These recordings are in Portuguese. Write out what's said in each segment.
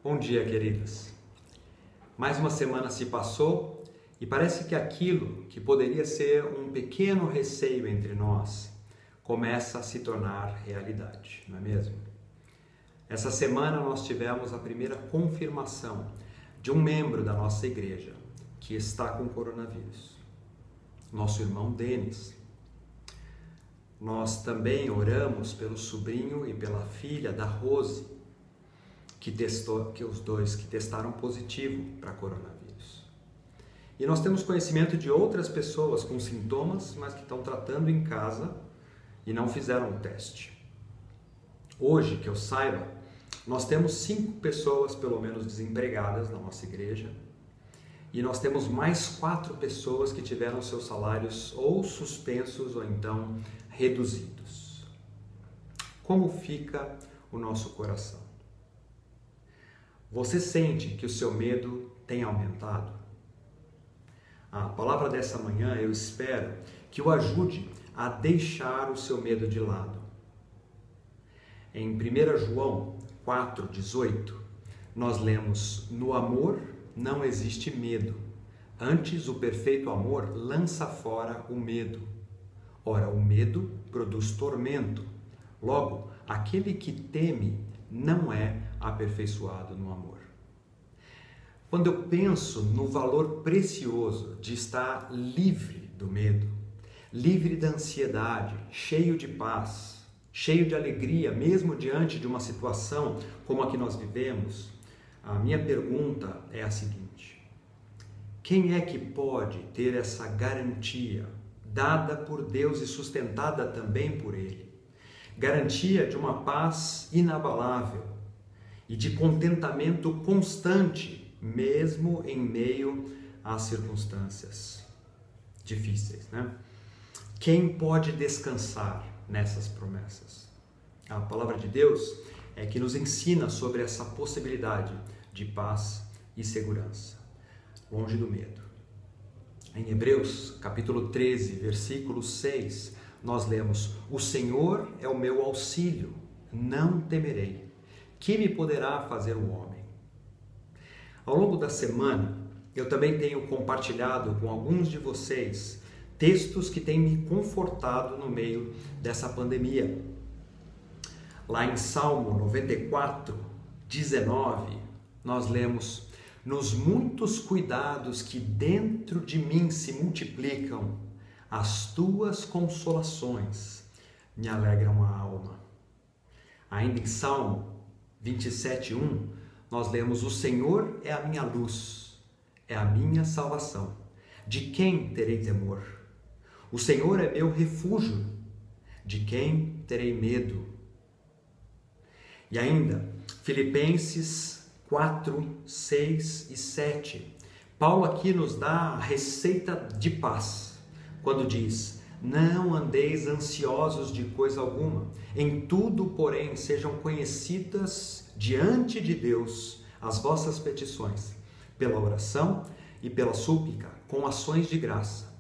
Bom dia, queridos. Mais uma semana se passou e parece que aquilo que poderia ser um pequeno receio entre nós começa a se tornar realidade, não é mesmo? Essa semana nós tivemos a primeira confirmação de um membro da nossa igreja que está com coronavírus, nosso irmão Denis. Nós também oramos pelo sobrinho e pela filha da Rose, os dois testaram positivo para coronavírus. E nós temos conhecimento de outras pessoas com sintomas, mas que estão tratando em casa e não fizeram o teste. Hoje, que eu saiba, nós temos 5 pessoas pelo menos desempregadas na nossa igreja e nós temos mais 4 pessoas que tiveram seus salários ou suspensos ou então reduzidos. Como fica o nosso coração? Você sente que o seu medo tem aumentado? A palavra dessa manhã eu espero que o ajude a deixar o seu medo de lado. Em 1 João 4,18, nós lemos: no amor não existe medo, antes o perfeito amor lança fora o medo. Ora, o medo produz tormento. Logo, aquele que teme não é aperfeiçoado no amor. Quando eu penso no valor precioso de estar livre do medo, livre da ansiedade, cheio de paz, cheio de alegria, mesmo diante de uma situação como a que nós vivemos, a minha pergunta é a seguinte: quem é que pode ter essa garantia dada por Deus e sustentada também por Ele? Garantia de uma paz inabalável e de contentamento constante, mesmo em meio às circunstâncias difíceis, né? Quem pode descansar nessas promessas? A palavra de Deus é que nos ensina sobre essa possibilidade de paz e segurança, longe do medo. Em Hebreus, capítulo 13, versículo 6, nós lemos: o Senhor é o meu auxílio, não temerei. Que me poderá fazer o homem? Ao longo da semana, eu também tenho compartilhado com alguns de vocês textos que têm me confortado no meio dessa pandemia. Lá em Salmo 94, 19, nós lemos: nos muitos cuidados que dentro de mim se multiplicam, as tuas consolações me alegram a alma. Ainda em Salmo 27:1, nós lemos: o Senhor é a minha luz, é a minha salvação. De quem terei temor? O Senhor é meu refúgio, de quem terei medo? E ainda, Filipenses 4, 6 e 7. Paulo aqui nos dá a receita de paz, quando diz: não andeis ansiosos de coisa alguma, em tudo, porém, sejam conhecidas diante de Deus as vossas petições, pela oração e pela súplica, com ações de graça.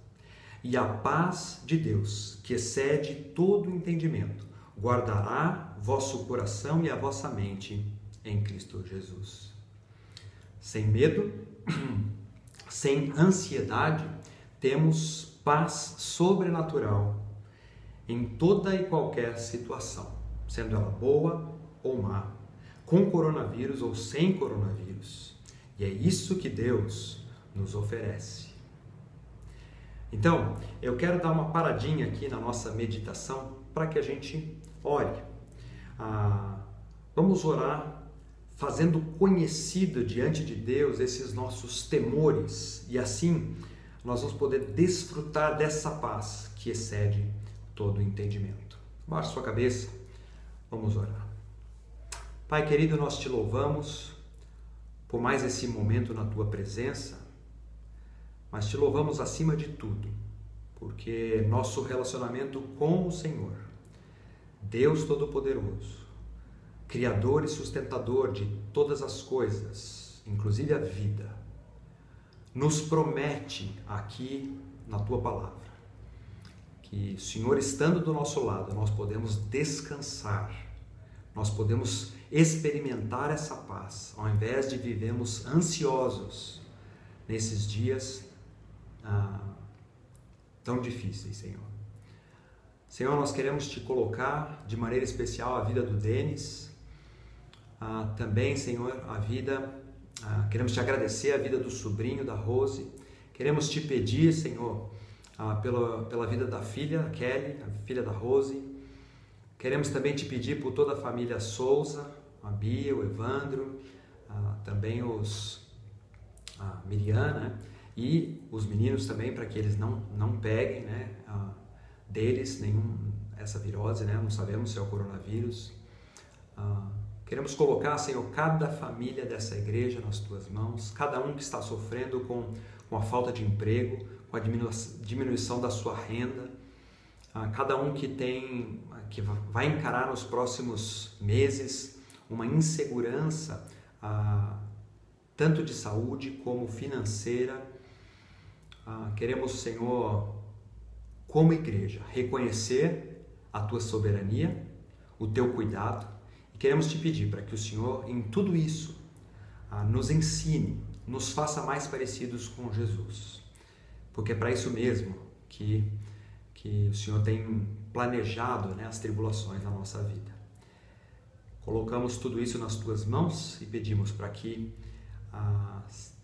E a paz de Deus, que excede todo entendimento, guardará vosso coração e a vossa mente em Cristo Jesus. Sem medo, sem ansiedade, temos paz sobrenatural em toda e qualquer situação, sendo ela boa ou má, com coronavírus ou sem coronavírus. E é isso que Deus nos oferece. Então, eu quero dar uma paradinha aqui na nossa meditação para que a gente ore. Vamos orar fazendo conhecido diante de Deus esses nossos temores e assim nós vamos poder desfrutar dessa paz que excede todo entendimento. Baixe sua cabeça, vamos orar. Pai querido, nós te louvamos por mais esse momento na tua presença, mas te louvamos acima de tudo, porque nosso relacionamento com o Senhor, Deus Todo-Poderoso, Criador e sustentador de todas as coisas, inclusive a vida, nos promete aqui na tua palavra que o Senhor estando do nosso lado, nós podemos descansar, nós podemos experimentar essa paz, ao invés de vivermos ansiosos nesses dias tão difíceis, Senhor. Senhor, nós queremos Te colocar de maneira especial a vida do Denis, também, Senhor, queremos Te agradecer a vida do sobrinho, da Rose, queremos Te pedir, Senhor, pela vida da filha, a Kelly, a filha da Rose, queremos também Te pedir por toda a família Souza, a Bia, o Evandro, também a Miriam, né? E os meninos também, para que eles não peguem, né, deles essa virose, né? Não sabemos se é o coronavírus. Queremos colocar, Senhor, cada família dessa igreja nas Tuas mãos, cada um que está sofrendo com a falta de emprego, com a diminuição da sua renda, cada um que vai encarar nos próximos meses uma insegurança, tanto de saúde como financeira. Queremos, Senhor, como igreja, reconhecer a Tua soberania, o Teu cuidado, e queremos Te pedir para que o Senhor, em tudo isso, nos ensine, nos faça mais parecidos com Jesus, porque é para isso mesmo que o Senhor tem planejado, né, as tribulações na nossa vida. Colocamos tudo isso nas Tuas mãos e pedimos para que,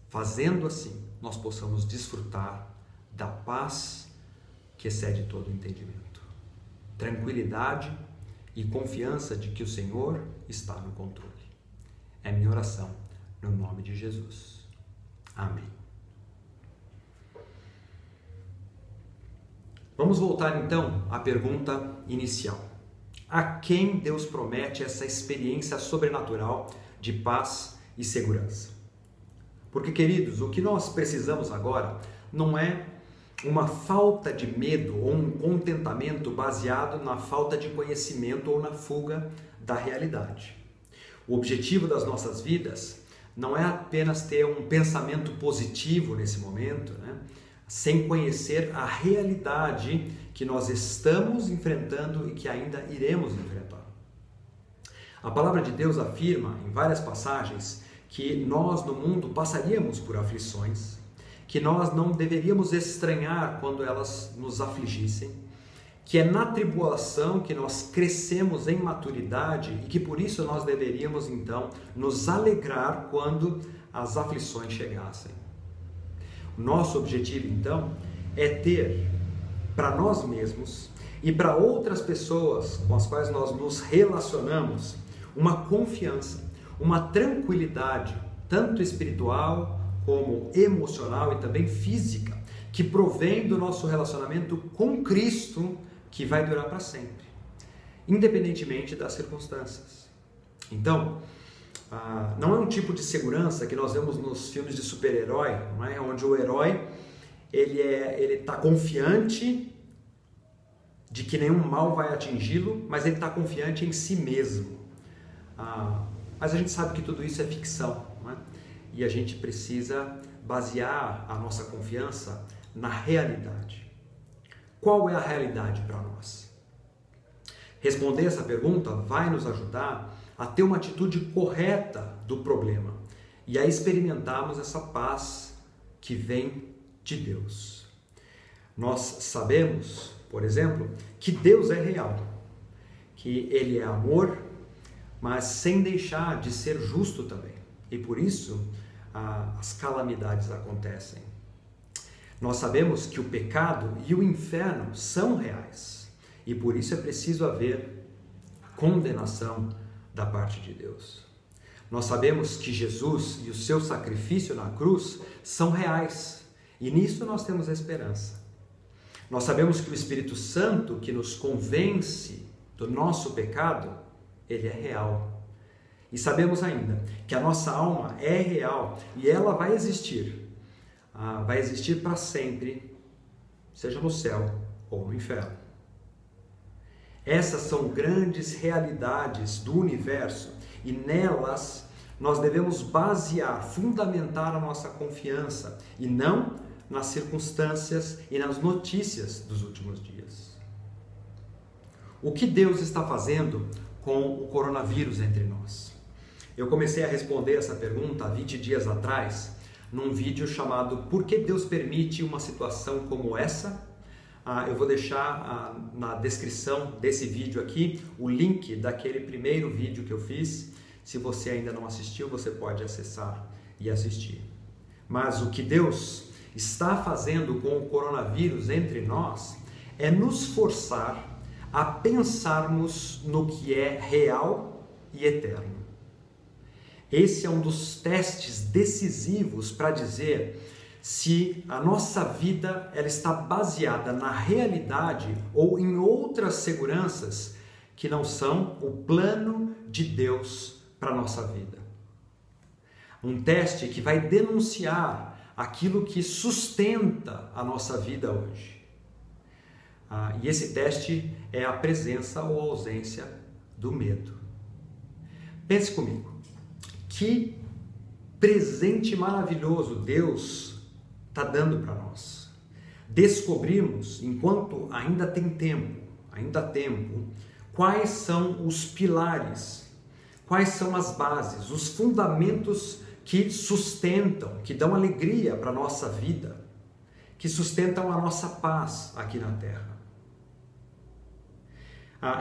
fazendo assim, nós possamos desfrutar da paz que excede todo o entendimento, tranquilidade e confiança de que o Senhor está no controle. É minha oração, no nome de Jesus. Amém. Vamos voltar então à pergunta inicial. A quem Deus promete essa experiência sobrenatural de paz e segurança? Porque, queridos, o que nós precisamos agora não é uma falta de medo ou um contentamento baseado na falta de conhecimento ou na fuga da realidade. O objetivo das nossas vidas não é apenas ter um pensamento positivo nesse momento, né, sem conhecer a realidade que nós estamos enfrentando e que ainda iremos enfrentar. A palavra de Deus afirma em várias passagens que nós no mundo passaríamos por aflições, que nós não deveríamos estranhar quando elas nos afligissem, que é na tribulação que nós crescemos em maturidade e que por isso nós deveríamos então nos alegrar quando as aflições chegassem. O nosso objetivo então é ter para nós mesmos e para outras pessoas com as quais nós nos relacionamos uma confiança, uma tranquilidade, tanto espiritual como emocional e também física, que provém do nosso relacionamento com Cristo, que vai durar para sempre, independentemente das circunstâncias. Então, não é um tipo de segurança que nós vemos nos filmes de super-herói, não é? Onde o herói ele está confiante de que nenhum mal vai atingi-lo, mas ele está confiante em si mesmo. Mas a gente sabe que tudo isso é ficção, não é? E a gente precisa basear a nossa confiança na realidade. Qual é a realidade para nós? Responder essa pergunta vai nos ajudar a ter uma atitude correta do problema e a experimentarmos essa paz que vem de Deus. Nós sabemos, por exemplo, que Deus é real, que Ele é amor, mas sem deixar de ser justo também. E por isso as calamidades acontecem. Nós sabemos que o pecado e o inferno são reais e por isso é preciso haver condenação da parte de Deus. Nós sabemos que Jesus e o seu sacrifício na cruz são reais e nisso nós temos esperança. Nós sabemos que o Espírito Santo que nos convence do nosso pecado, ele é real. E sabemos ainda que a nossa alma é real e ela vai existir para sempre, seja no céu ou no inferno. Essas são grandes realidades do universo e nelas nós devemos basear, fundamentar a nossa confiança e não nas circunstâncias e nas notícias dos últimos dias. O que Deus está fazendo com o coronavírus entre nós? Eu comecei a responder essa pergunta há 20 dias atrás, num vídeo chamado Por que Deus permite uma situação como essa? Eu vou deixar na descrição desse vídeo aqui o link daquele primeiro vídeo que eu fiz. Se você ainda não assistiu, você pode acessar e assistir. Mas o que Deus está fazendo com o coronavírus entre nós é nos forçar a pensarmos no que é real e eterno. Esse é um dos testes decisivos para dizer se a nossa vida ela está baseada na realidade ou em outras seguranças que não são o plano de Deus para a nossa vida. Um teste que vai denunciar aquilo que sustenta a nossa vida hoje. E esse teste é a presença ou ausência do medo. Pense comigo. Que presente maravilhoso Deus está dando para nós. Descobrirmos, enquanto ainda tem tempo, quais são os pilares, quais são as bases, os fundamentos que sustentam, que dão alegria para a nossa vida, que sustentam a nossa paz aqui na Terra.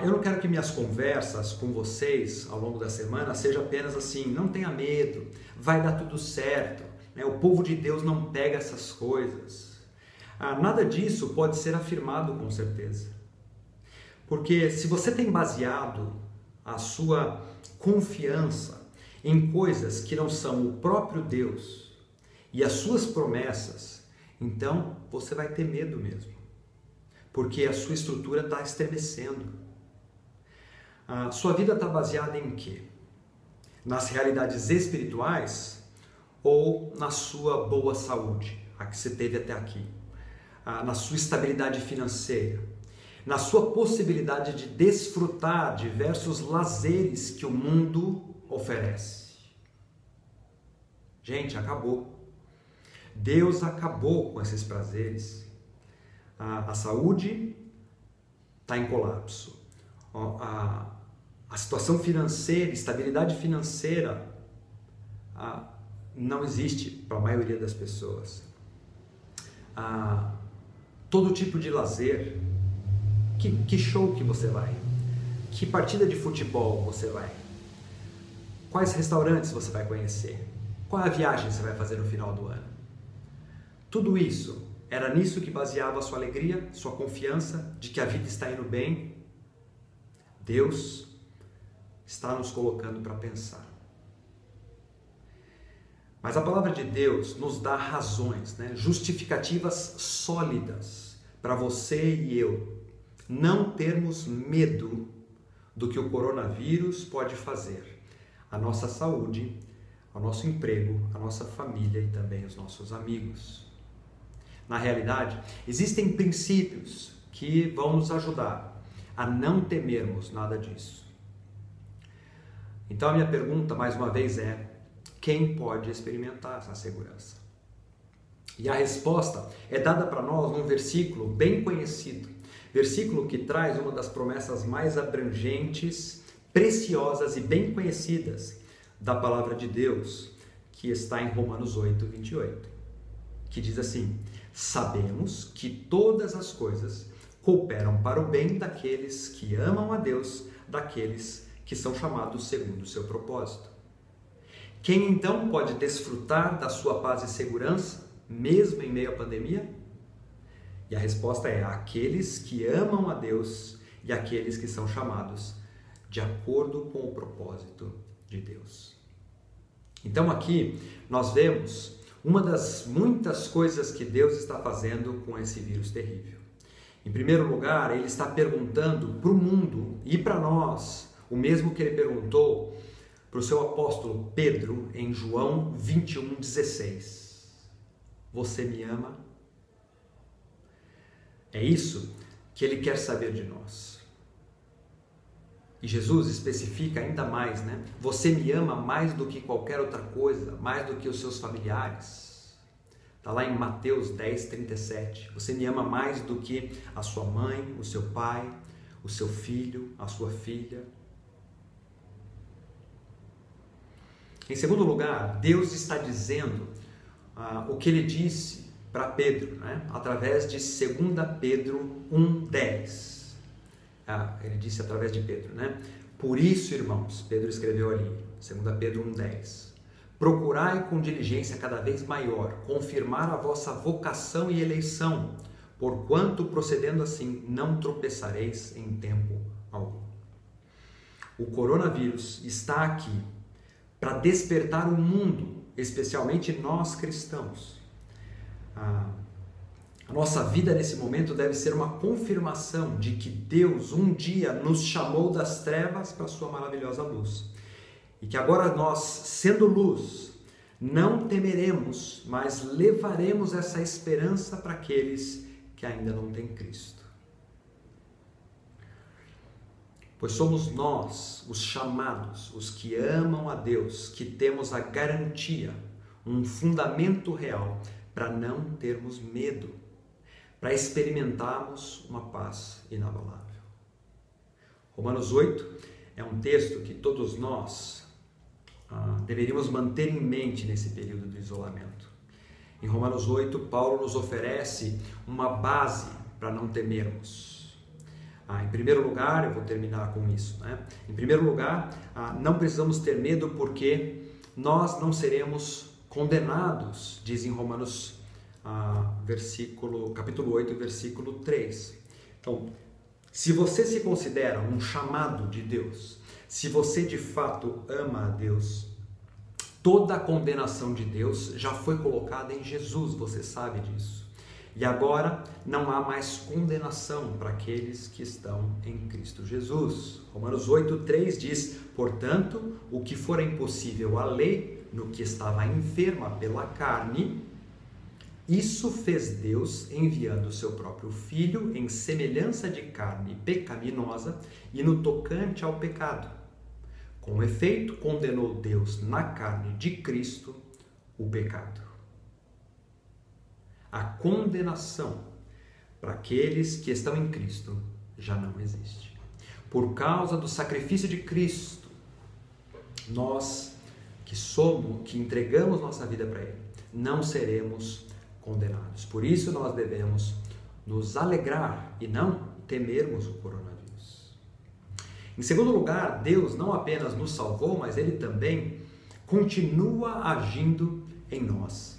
Eu não quero que minhas conversas com vocês ao longo da semana sejam apenas assim, não tenha medo, vai dar tudo certo, né? O povo de Deus não pega essas coisas. Nada disso pode ser afirmado com certeza. Porque se você tem baseado a sua confiança em coisas que não são o próprio Deus e as suas promessas, então você vai ter medo mesmo. Porque a sua estrutura está estremecendo. A sua vida está baseada em quê? Nas realidades espirituais ou na sua boa saúde, a que você teve até aqui? Na sua estabilidade financeira? Na sua possibilidade de desfrutar diversos lazeres que o mundo oferece? Gente, acabou. Deus acabou com esses prazeres. A saúde está em colapso. A situação financeira, estabilidade financeira não existe para a maioria das pessoas. Todo tipo de lazer, que show que você vai? Que partida de futebol você vai? Quais restaurantes você vai conhecer? Qual a viagem você vai fazer no final do ano? Tudo isso, era nisso que baseava a sua alegria, sua confiança de que a vida está indo bem? Deus está nos colocando para pensar. Mas a palavra de Deus nos dá razões, justificativas sólidas para você e eu não termos medo do que o coronavírus pode fazer à nossa saúde, ao nosso emprego, à nossa família e também aos nossos amigos. Na realidade, existem princípios que vão nos ajudar a não temermos nada disso. Então a minha pergunta, mais uma vez, é: quem pode experimentar essa segurança? E a resposta é dada para nós num versículo bem conhecido, versículo que traz uma das promessas mais abrangentes, preciosas e bem conhecidas da palavra de Deus, que está em Romanos 8, 28, que diz assim: sabemos que todas as coisas cooperam para o bem daqueles que amam a Deus, daqueles que são chamados segundo o seu propósito. Quem então pode desfrutar da sua paz e segurança, mesmo em meio à pandemia? E a resposta é: aqueles que amam a Deus e aqueles que são chamados de acordo com o propósito de Deus. Então aqui nós vemos uma das muitas coisas que Deus está fazendo com esse vírus terrível. Em primeiro lugar, Ele está perguntando para o mundo e para nós o mesmo que Ele perguntou para o seu apóstolo Pedro em João 21,16. Você me ama? É isso que Ele quer saber de nós. E Jesus especifica ainda mais, Você me ama mais do que qualquer outra coisa, mais do que os seus familiares. Está lá em Mateus 10, 37. Você me ama mais do que a sua mãe, o seu pai, o seu filho, a sua filha. Em segundo lugar, Deus está dizendo o que ele disse para Pedro, né? Através de 2 Pedro 1,10. Ele disse através de Pedro, né? Por isso, irmãos, Pedro escreveu ali, 2 Pedro 1,10. Procurai com diligência cada vez maior confirmar a vossa vocação e eleição, porquanto procedendo assim não tropeçareis em tempo algum. O coronavírus está aqui para despertar o mundo, especialmente nós cristãos. A nossa vida nesse momento deve ser uma confirmação de que Deus um dia nos chamou das trevas para a sua maravilhosa luz. E que agora nós, sendo luz, não temeremos, mas levaremos essa esperança para aqueles que ainda não têm Cristo. Pois somos nós, os chamados, os que amam a Deus, que temos a garantia, um fundamento real para não termos medo, para experimentarmos uma paz inabalável. Romanos 8 é um texto que todos nós deveríamos manter em mente nesse período do isolamento. Em Romanos 8, Paulo nos oferece uma base para não temermos. Em primeiro lugar, eu vou terminar com isso, né? Em primeiro lugar, não precisamos ter medo porque nós não seremos condenados, diz em Romanos capítulo 8, versículo 3. Então, se você se considera um chamado de Deus, se você de fato ama a Deus, toda a condenação de Deus já foi colocada em Jesus, você sabe disso. E agora não há mais condenação para aqueles que estão em Cristo Jesus. Romanos 8,3 diz: portanto, o que for impossível à lei, no que estava enferma pela carne, isso fez Deus enviando o seu próprio Filho em semelhança de carne pecaminosa e no tocante ao pecado. Com efeito, condenou Deus na carne de Cristo o pecado. A condenação para aqueles que estão em Cristo já não existe. Por causa do sacrifício de Cristo, nós que entregamos nossa vida para Ele, não seremos condenados. Por isso nós devemos nos alegrar e não temermos o coronavírus. Em segundo lugar, Deus não apenas nos salvou, mas Ele também continua agindo em nós.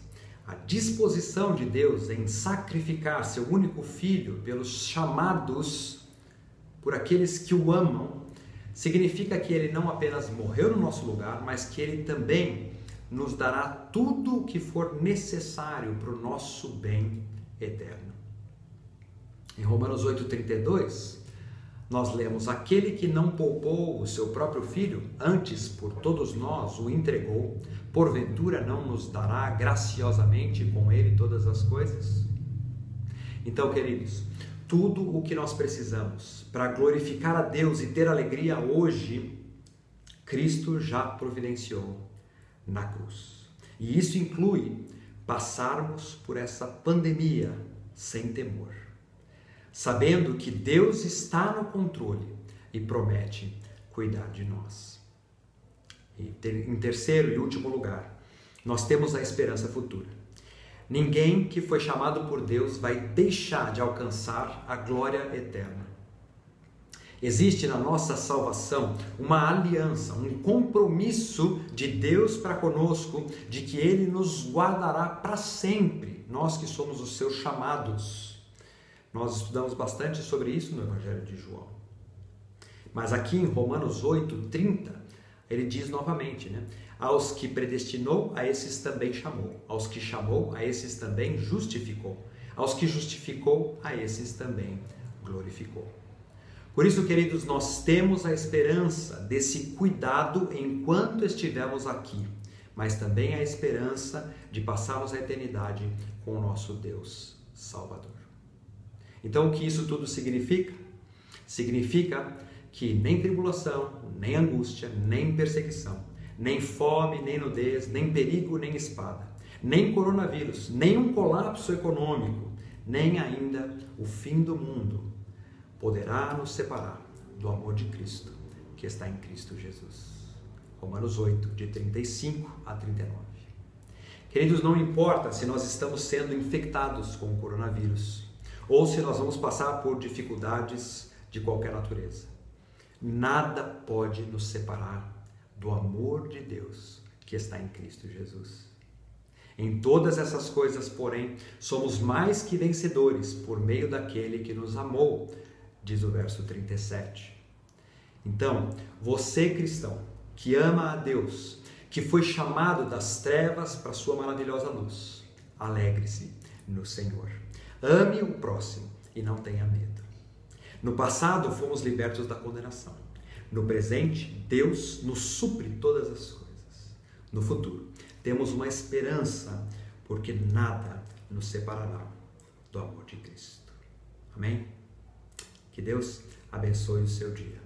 A disposição de Deus em sacrificar seu único Filho pelos chamados, por aqueles que o amam, significa que Ele não apenas morreu no nosso lugar, mas que Ele também nos dará tudo o que for necessário para o nosso bem eterno. Em Romanos 8,32, nós lemos: aquele que não poupou o seu próprio Filho, antes por todos nós o entregou, porventura não nos dará graciosamente com ele todas as coisas? Então, queridos, tudo o que nós precisamos para glorificar a Deus e ter alegria hoje, Cristo já providenciou na cruz. E isso inclui passarmos por essa pandemia sem temor, sabendo que Deus está no controle e promete cuidar de nós. E em terceiro e último lugar, nós temos a esperança futura. Ninguém que foi chamado por Deus vai deixar de alcançar a glória eterna. Existe na nossa salvação uma aliança, um compromisso de Deus para conosco, de que Ele nos guardará para sempre, nós que somos os seus chamados. Nós estudamos bastante sobre isso no Evangelho de João. Mas aqui em Romanos 8:30, ele diz novamente, né? Aos que predestinou, a esses também chamou. Aos que chamou, a esses também justificou. Aos que justificou, a esses também glorificou. Por isso, queridos, nós temos a esperança desse cuidado enquanto estivermos aqui, mas também a esperança de passarmos a eternidade com o nosso Deus Salvador. Então, o que isso tudo significa? Significa que nem tribulação, nem angústia, nem perseguição, nem fome, nem nudez, nem perigo, nem espada, nem coronavírus, nem um colapso econômico, nem ainda o fim do mundo poderá nos separar do amor de Cristo que está em Cristo Jesus. Romanos 8, de 35 a 39. Queridos, não importa se nós estamos sendo infectados com o coronavírus ou se nós vamos passar por dificuldades de qualquer natureza. Nada pode nos separar do amor de Deus que está em Cristo Jesus. Em todas essas coisas, porém, somos mais que vencedores por meio daquele que nos amou, diz o verso 37. Então, você cristão, que ama a Deus, que foi chamado das trevas para a sua maravilhosa luz, alegre-se no Senhor. Ame o próximo e não tenha medo. No passado, fomos libertos da condenação. No presente, Deus nos supre todas as coisas. No futuro, temos uma esperança, porque nada nos separará do amor de Cristo. Amém? Que Deus abençoe o seu dia.